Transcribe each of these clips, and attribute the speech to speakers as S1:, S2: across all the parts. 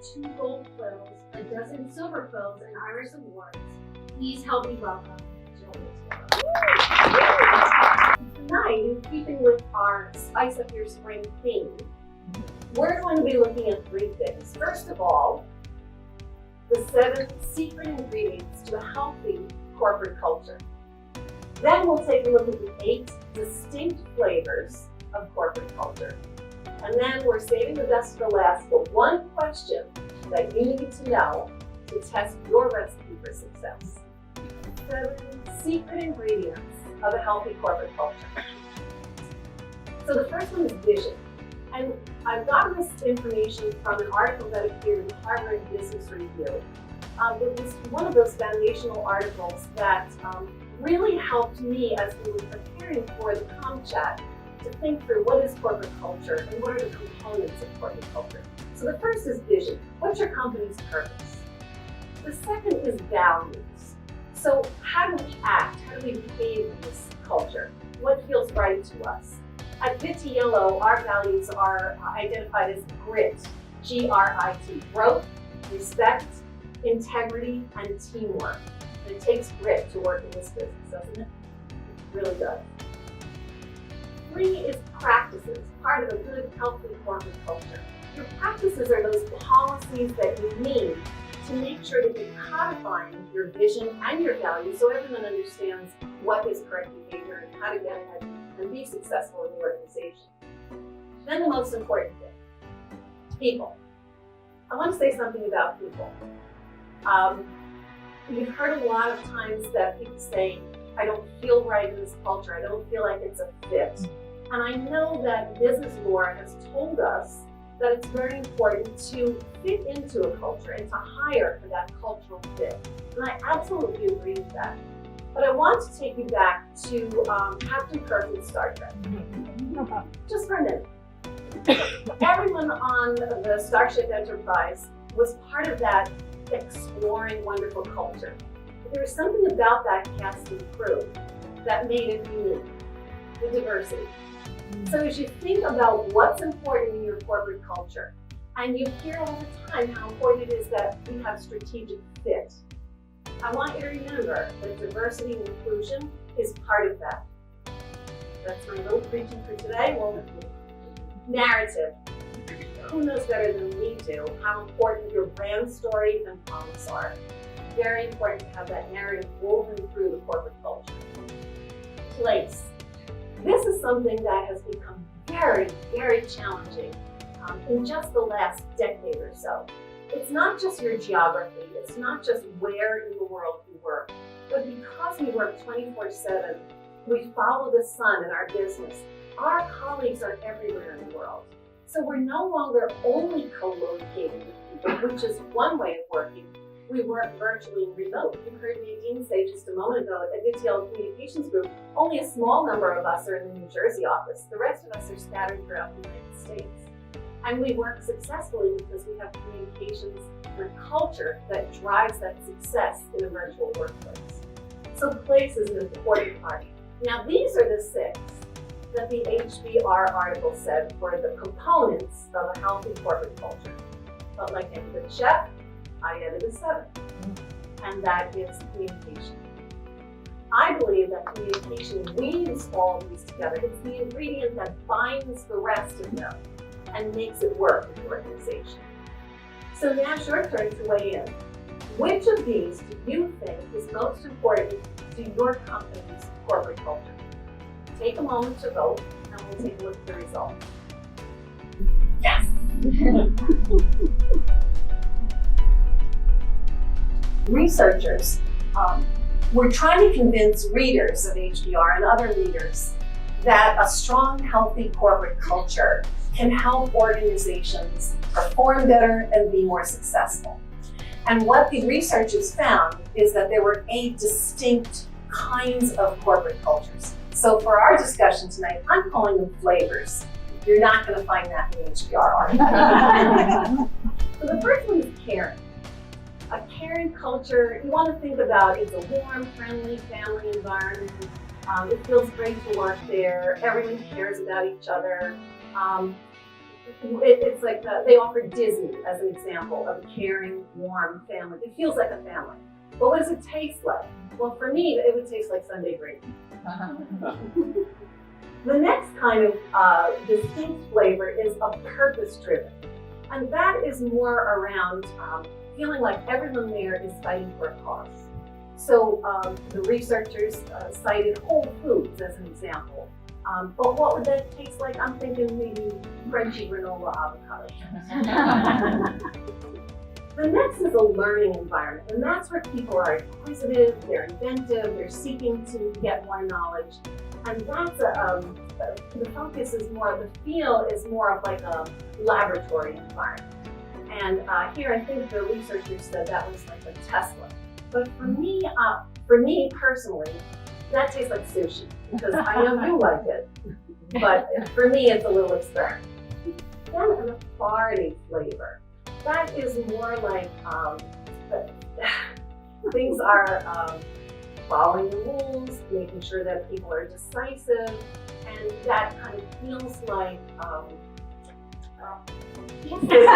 S1: 2 gold quills, a dozen silver quills, and Iris awards. Please help me welcome Jill Vitiello. Tonight, in keeping with our Spice Up Your Spring theme, we're going to be looking at 3 things. First of all, the 7 secret ingredients to a healthy corporate culture. Then we'll take a look at the 8 distinct flavors of corporate culture. And then we're saving the best for last, but one question that you need to know to test your recipe for success. 7 secret ingredients of a healthy corporate culture. So the first one is vision. And I've gotten this information from an article that appeared in Harvard Business Review. It was one of those foundational articles that really helped me as we were preparing for the ComChat to think through what is corporate culture and what are the components of corporate culture. So the first is vision. What's your company's purpose? The second is values. So how do we act? How do we behave in this culture? What feels right to us? At Vitiello, our values are identified as GRIT, G-R-I-T, growth, respect, integrity, and teamwork. And it takes grit to work in this business, doesn't it? It really does. 3 is practices, part of a good, healthy corporate culture. Your practices are those policies that you need to make sure that you're codifying your vision and your values so everyone understands what is correct behavior and how to get ahead and be successful in the organization. Then the most important thing, people. I want to say something about people. You've heard a lot of times that people say, I don't feel right in this culture, I don't feel like it's a fit. And I know that business lore has told us that it's very important to fit into a culture and to hire for that cultural fit. And I absolutely agree with that. But I want to take you back to Captain Kirk in Star Trek. Just for a minute. Everyone on the Starship Enterprise was part of that exploring wonderful culture. But there was something about that cast and crew that made it unique, the diversity. So as you think about what's important in your corporate culture, and you hear all the time how important it is that we have strategic fit, I want you to remember that diversity and inclusion is part of that. That's my little preaching for today. Well, narrative. Who knows better than we do how important your brand story and promise are? Very important to have that narrative woven through the corporate culture. Place. This is something that has become very, very challenging in just the last decade or so. It's not just your geography, it's not just where in the world you work, but because we work 24/7, we follow the sun in our business. Our colleagues are everywhere in the world. So we're no longer only co-located with people, which is one way of working. We work virtually and remote. You heard Nadine say just a moment ago at Vitiello Communications Group, only a small number of us are in the New Jersey office. The rest of us are scattered throughout the United States. And we work successfully because we have communications and a culture that drives that success in a virtual workplace. So place is an important part. Now these are the 6 that the HBR article said were the components of a healthy corporate culture. But like any good chef, I added a 7th, and that is communication. I believe that communication weaves all of these together. It's the ingredient that binds the rest of them and makes it work in the organization. So now it's your turn to weigh in. Which of these do you think is most important to your company's corporate culture? Take a moment to vote, and we'll take a look at the results. Yes! Researchers were trying to convince readers of HBR and other leaders that a strong, healthy corporate culture can help organizations perform better and be more successful. And what the researchers found is that there were 8 distinct kinds of corporate cultures. So for our discussion tonight, I'm calling them flavors. You're not going to find that in the HBR article. So the first one is caring. A caring culture, you want to think about it's a warm, friendly family environment. It feels great to work there. Everyone cares about each other. It's like they offer Disney as an example of a caring, warm family. It feels like a family. But what does it taste like? Well, for me, it would taste like Sunday gravy. The next kind of distinct flavor is a purpose-driven. And that is more around feeling like everyone there is fighting for a cause. So the researchers cited Whole Foods as an example. But what would that taste like? I'm thinking maybe crunchy granola avocado. The next is a learning environment, and that's where people are inquisitive, they're inventive, they're seeking to get more knowledge. And that's the focus is more, the feel is more of like a laboratory environment. And here I think the researchers said that was like a Tesla. But for me personally, that tastes like sushi, because I know you like it. But for me, it's a little experiment. Then an authority flavor. That is more like things are following the rules, making sure that people are decisive, and that kind of feels like thank you.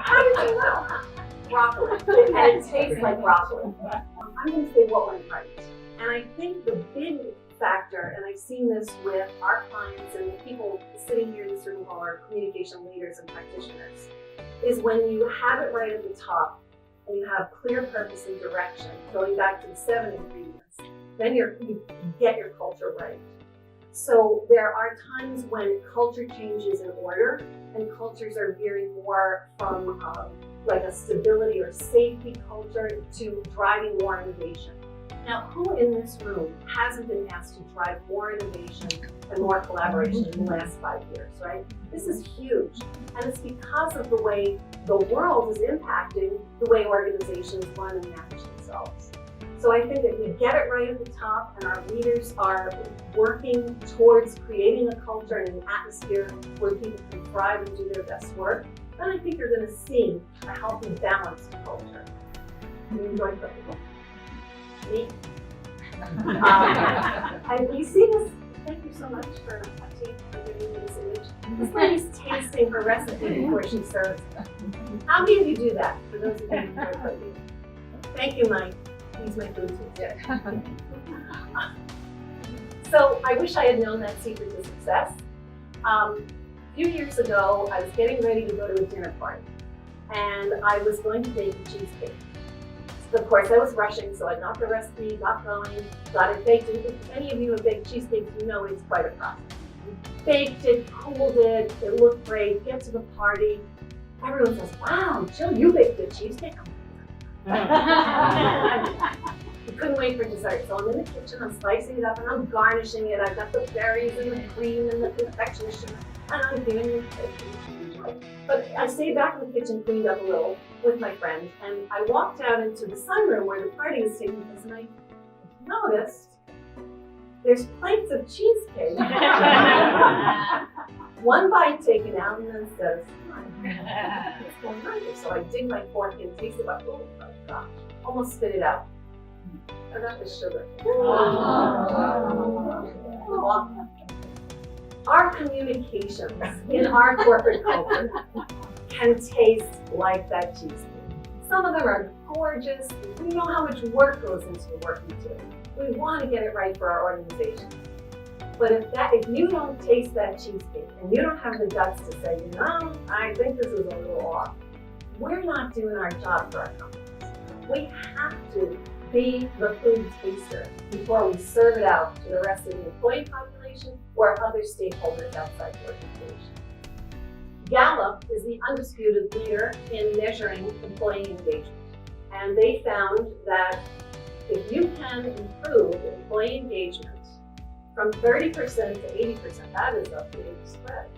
S1: How did you know? Broccoli, and it tastes like broccoli. I'm going to say what went right. And I think the big factor, and I've seen this with our clients and the people sitting here in this room who are communication leaders and practitioners, is when you have it right at the top and you have clear purpose and direction, going back to the 7 ingredients, then you get your culture right. So there are times when culture changes in order, and cultures are veering more from like a stability or safety culture to driving more innovation. Now, who in this room hasn't been asked to drive more innovation and more collaboration in the last 5 years, right? This is huge. And it's because of the way the world is impacting the way organizations run and manage themselves. So I think if we get it right at the top and our leaders are working towards creating a culture and an atmosphere where people can thrive and do their best work, then I think you're going to see a healthy, balanced culture. You enjoy cooking? Me? And you see this? Thank you so much for giving me this image. This lady's tasting her recipe before she serves it. How many of you do that? For those of you who enjoy cooking. Thank you, Mike. He's my food tip. So I wish I had known that secret to success. A few years ago, I was getting ready to go to a dinner party, and I was going to bake a cheesecake. Of course, I was rushing, so I got the recipe, got going, got it baked. If any of you have baked cheesecakes, you know it's quite a process. Baked it, cooled it, it looked great, get to the party. Everyone says, wow, Jill, you baked a cheesecake? I couldn't wait for dessert, so I'm in the kitchen, I'm slicing it up and I'm garnishing it. I've got the berries and the cream and the confection sugar, and I'm doing it. But I stayed back in the kitchen, cleaned up a little with my friend, and I walked out into the sunroom where the party was taking place, and I noticed there's plates of cheesecake. One bite taken out, and then says, what's going on here? So I dig my fork in, taste it, like, oh my gosh, almost spit it out. I got the sugar. Our communications in our corporate culture can taste like that cheesecake. Some of them are gorgeous. We know how much work goes into the work we do. We want to get it right for our organization. But if you don't taste that cheesecake and you don't have the guts to say, you know, I think this is a little off, we're not doing our job for our companies. We have to be the food taster before we serve it out to the rest of the employee population or other stakeholders outside the organization. Gallup is the undisputed leader in measuring employee engagement. And they found that if you can improve employee engagement from 30% to 80%, that is a big spread.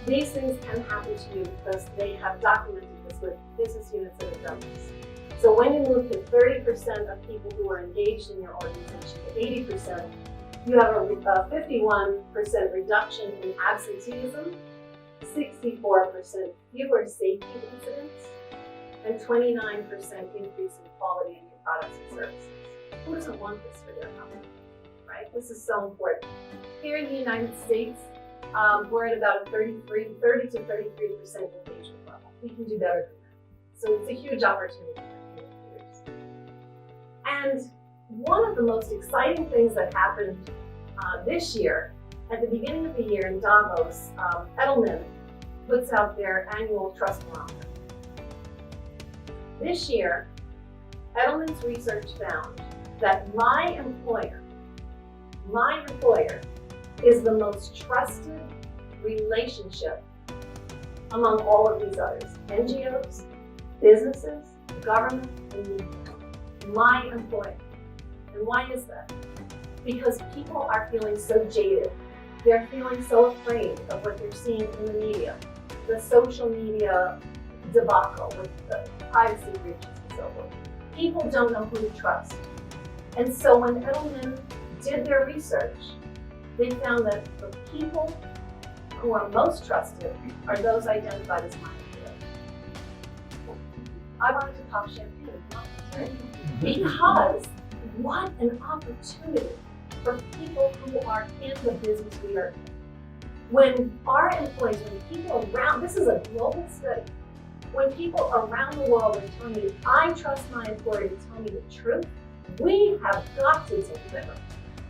S1: These things can happen to you because they have documented this with business units that have done this. So when you move to 30% of people who are engaged in your organization to 80%, you have a 51% reduction in absenteeism, 64% fewer safety incidents, and 29% increase in quality in your products and services. Who doesn't want this for their company, right? This is so important. Here in the United States, we're at about 30 to 33% engagement level. We can do better than that. So it's a huge opportunity for communicators. And one of the most exciting things that happened this year, at the beginning of the year in Davos, Edelman puts out their annual trust barometer. This year, Edelman's research found that my employer is the most trusted relationship among all of these others, NGOs, businesses, government, and media. My employer. And why is that? Because people are feeling so jaded. They're feeling so afraid of what they're seeing in the media, the social media debacle with the privacy breaches and so forth. People don't know who to trust. And so when Edelman did their research, they found that the people who are most trusted are those identified as my employer. I wanted to pop champagne, because what an opportunity for people who are in the business we are in. When our employees, when people around, this is a global study, when people around the world are telling me, I trust my employer to tell me the truth, we have got to deliver.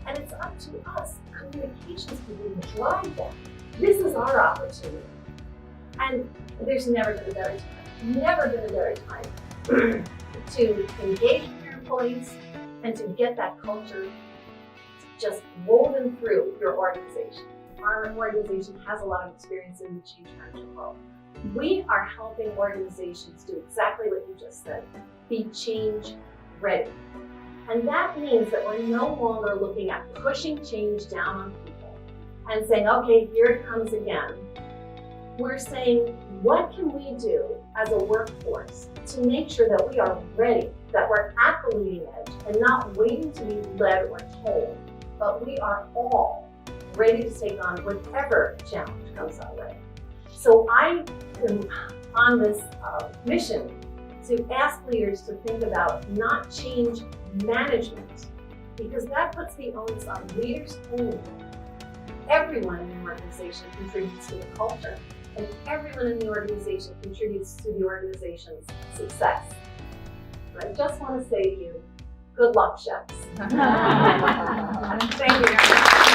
S1: And it's up to us, communications people, to drive that. This is our opportunity. And there's never been a better time to engage with your employees and to get that culture just woven through your organization. Our organization has a lot of experience in the change management world. We are helping organizations do exactly what you just said, be change ready. And that means that we're no longer looking at pushing change down on people and saying, okay, here it comes again. We're saying, what can we do as a workforce to make sure that we are ready, that we're at the leading edge and not waiting to be led or told, but we are all ready to take on whatever challenge comes our way. So I am on this mission to ask leaders to think about not change management, because that puts the onus on leaders only. Everyone in the organization contributes to the culture, and everyone in the organization contributes to the organization's success. And I just want to say to you, good luck, chefs. Thank you very much.